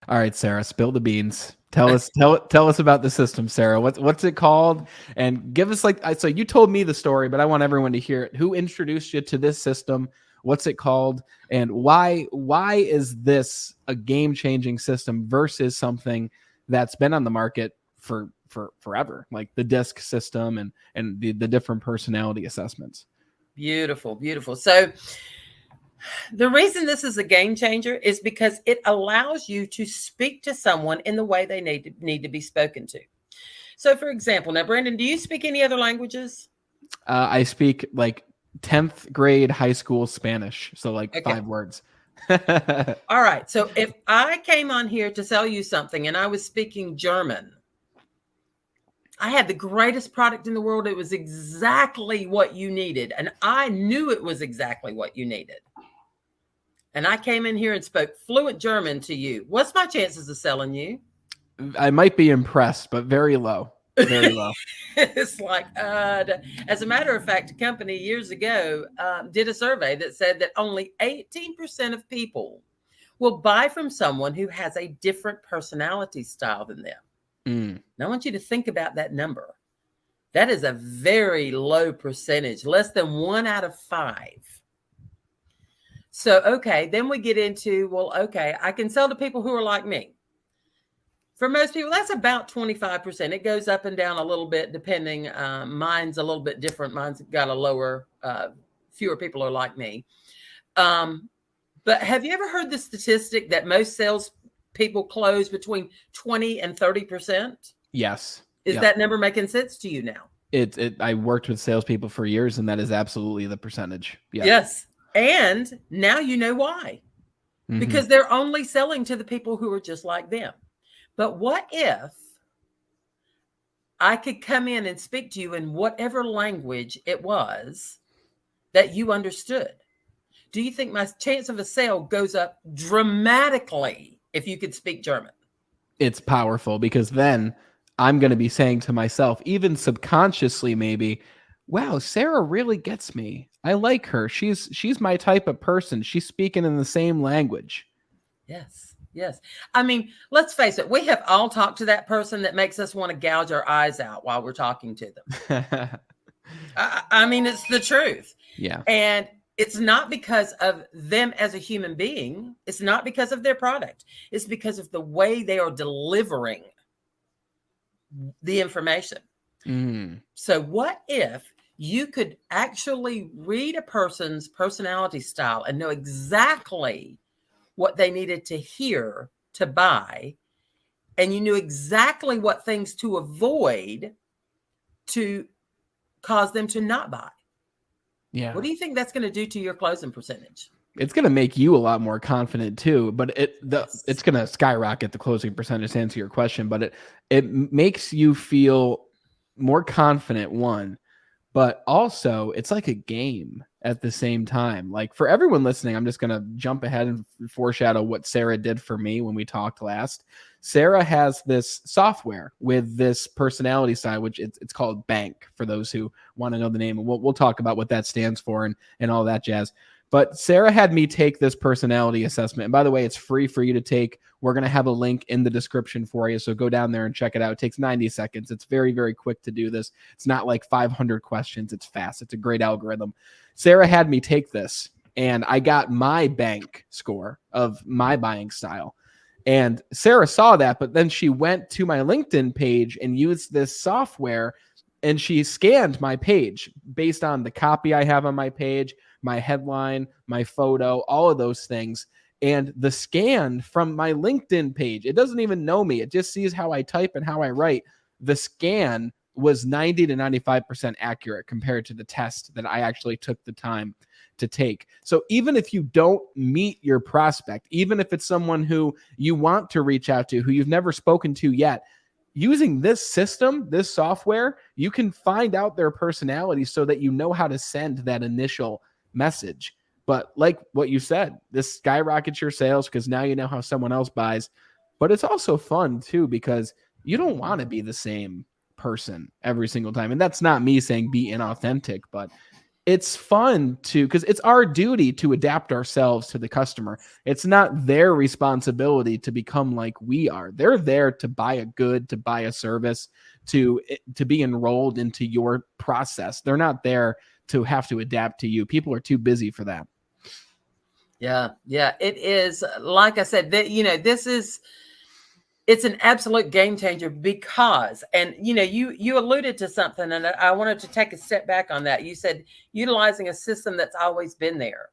All right, Sarah, spill the beans. Tell us about the system, Sarah. What's it called? And give us so you told me the story, but I want everyone to hear it. Who introduced you to this system? What's it called? And why is this a game-changing system versus something that's been on the market for forever, like the DISC system and the different personality assessments? Beautiful, beautiful. So the reason this is a game changer is because it allows you to speak to someone in the way they need to be spoken to. So, for example, now, Brandon, do you speak any other languages? I speak like 10th grade high school Spanish, so like Okay. 5 words. All right. So, if I came on here to sell you something and I was speaking German, I had the greatest product in the world. It was exactly what you needed. And I knew it was exactly what you needed. And I came in here and spoke fluent German to you. What's my chances of selling you? I might be impressed, but very low. Very low. It's like, as a matter of fact, a company years ago did a survey that said that only 18% of people will buy from someone who has a different personality style than them. Now, I want you to think about that number. That is a very low percentage, less than 1 out of 5. So, okay, then we get into, well, okay, I can sell to people who are like me. For most people, that's about 25%. It goes up and down a little bit depending. Mine's a little bit different. Mine's got a lower, fewer people are like me. But have you ever heard the statistic that most sales people close between 20 and 30%? Yes. Is that number making sense to you now? I worked with salespeople for years, and that is absolutely the percentage. Yeah. Yes. And now you know why. Because they're only selling to the people who are just like them. But what if I could come in and speak to you in whatever language it was that you understood? Do you think my chance of a sale goes up dramatically if you could speak German? It's powerful because then I'm going to be saying to myself, even subconsciously maybe, wow, Sarah really gets me. I like her. She's my type of person. She's speaking in the same language. Yes. Yes. I mean, let's face it. We have all talked to that person that makes us want to gouge our eyes out while we're talking to them. I mean, it's the truth. Yeah. And it's not because of them as a human being. It's not because of their product. It's because of the way they are delivering the information. So what if you could actually read a person's personality style and know exactly what they needed to hear to buy, and you knew exactly what things to avoid to cause them to not buy? Yeah. What do you think that's going to do to your closing percentage? It's going to make you a lot more confident too, but it's going to skyrocket the closing percentage to answer your question, but it makes you feel more confident, one, but also it's like a game at the same time. Like for everyone listening, I'm just going to jump ahead and foreshadow what Sarah did for me when we talked last. Sarah has this software with this personality side, which it's called Bank for those who want to know the name. And we'll talk about what that stands for and all that jazz. But Sarah had me take this personality assessment. And by the way, it's free for you to take. We're going to have a link in the description for you. So go down there and check it out. It takes 90 seconds. It's very, very quick to do this. It's not like 500 questions. It's fast. It's a great algorithm. Sarah had me take this, and I got my bank score of my buying style. And Sarah saw that, but then she went to my LinkedIn page and used this software, and she scanned my page based on the copy I have on my page, my headline, my photo, all of those things. And the scan from my LinkedIn page, it doesn't even know me. It just sees how I type and how I write. The scan was 90 to 95% accurate compared to the test that I actually took the time to take. So even if you don't meet your prospect, even if it's someone who you want to reach out to, who you've never spoken to yet, using this system, this software, you can find out their personality so that you know how to send that initial message. But like what you said, this skyrockets your sales because now you know how someone else buys. But it's also fun too because you don't want to be the same person every single time. And that's not me saying be inauthentic, but it's fun because it's our duty to adapt ourselves to the customer. It's not their responsibility to become like we are. They're there to buy a good, to buy a service, to be enrolled into your process. They're not there to have to adapt to you. People are too busy for that. Yeah. It is. Like I said, that, it's an absolute game changer because, and you alluded to something, and I wanted to take a step back on that. You said utilizing a system that's always been there,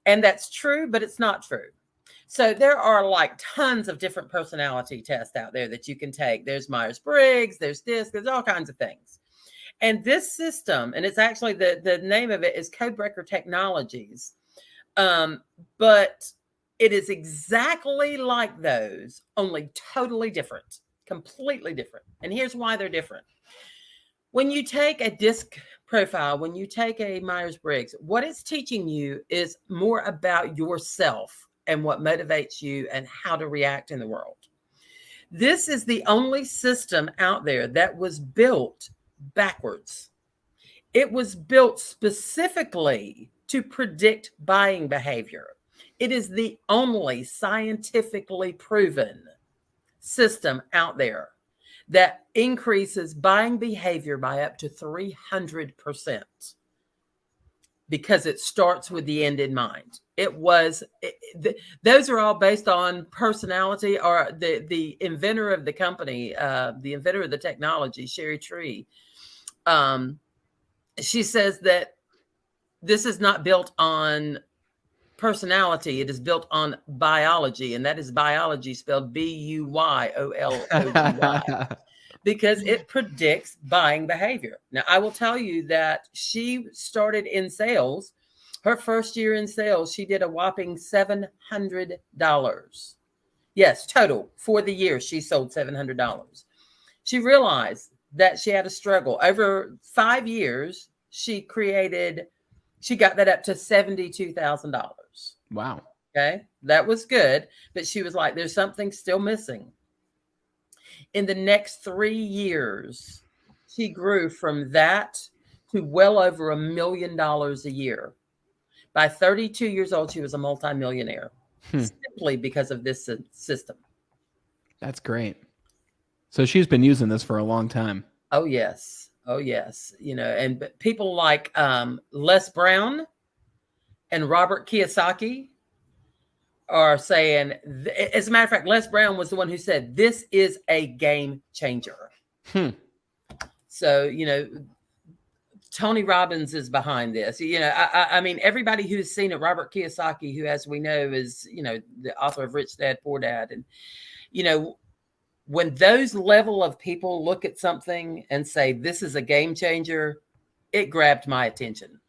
and that's true, but it's not true. So there are like tons of different personality tests out there that you can take. There's Myers-Briggs, there's all kinds of things. And this system, and it's actually the name of it is Codebreaker Technologies. But it is exactly like those, only totally different, completely different. And here's why they're different. When you take a DISC profile, when you take a Myers-Briggs, what it's teaching you is more about yourself and what motivates you and how to react in the world. This is the only system out there that was built backwards. It was built specifically to predict buying behavior. It is the only scientifically proven system out there that increases buying behavior by up to 300% because it starts with the end in mind. Those are all based on personality, or the inventor of the company, the inventor of the technology, Sherry Tree. She says that this is not built on personality. It is built on biology, and that is biology spelled BUYOLOGY, because it predicts buying behavior. Now, I will tell you that she started in sales. Her first year in sales, she did a whopping $700. Yes, total for the year, she sold $700. She realized that she had a struggle. Over 5 years, she got that up to $72,000. Wow. Okay. That was good. But she was like, there's something still missing. In the next 3 years, she grew from that to well over $1 million a year. By 32 years old, she was a multimillionaire simply because of this system. That's great. So she's been using this for a long time. Oh, yes. And people like Les Brown and Robert Kiyosaki are saying, as a matter of fact, Les Brown was the one who said, this is a game changer. So, Tony Robbins is behind this. I mean, everybody who's seen it, Robert Kiyosaki, who, as we know, is, the author of Rich Dad, Poor Dad. And, when those level of people look at something and say, this is a game changer, it grabbed my attention.